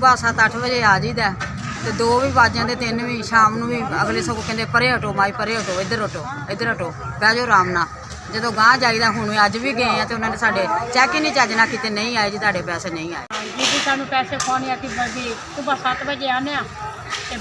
सुबह 7-8 बजे आ जाइदा ते 2 भी वज जाते 3 भी शाम ਨੂੰ भी अगले सगों कहते परे हटो माई परे हटो इधर हटो बह जाओ आराम नाल ਜਦੋਂ ਗਾਂਹ ਜਾਈਦਾ ਹੁਣ ਅੱਜ ਵੀ ਗਏ ਆ ਤੇ ਉਹਨਾਂ ਨੇ ਸਾਡੇ ਚੈੱਕ ਹੀ ਨਹੀਂ ਚੱਜ ਨਾਲ ਕੀਤੇ नहीं आए जी ਤੁਹਾਡੇ पैसे नहीं आए जी सानू पैसे फोन या कि सुबह 7 बजे आने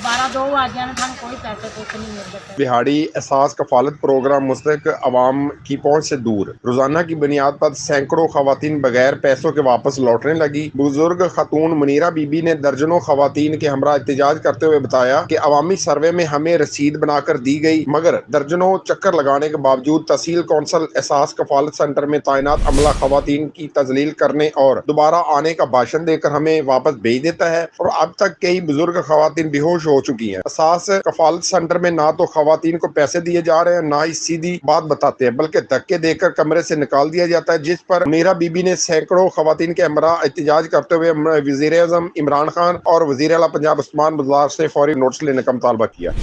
12-2 बज जाने सानू कोई पैसे कुछ नहीं मिलते। बिहाड़ी एहसास कफालत प्रोग्राम मुस्तक अवाम की पहुंच से दूर। रोजाना की बुनियाद पर सैकड़ों खवातीन बगैर पैसों के वापस लौटने लगी। बुजुर्ग खातून मुनीरा बीबी ने दर्जनों खवातीन के हमरा एहतजाज करते हुए बताया कि अवामी सर्वे में हमें रसीद बनाकर दी गई, मगर दर्जनों चक्कर लगाने के बावजूद तहसील कौंसल एहसास कफालत सेंटर में तैनात अमला खवातीन की तजलील करने और दोबारा आने का भाषण देकर हमें वापस भेज देता है और अब तक कई बुजुर्ग खवातीन बेहोश हो चुकी हैं। एहसास कफालत सेंटर में ना तो खवातीन को पैसे दिए जा रहे हैं, ना ही सीधी बात बताते हैं, बल्कि धक्के देकर कमरे से निकाल दिया जाता है, जिस पर मुनीरा बीबी ने सैकड़ों खवातीन के हमरा एहतजाज करते हुए वज़ीर-ए-आज़म इमरान खान और वज़ीर आला पंजाब उस्मान बुज़दार से फौरी नोटिस लेने का मुतालबा किया।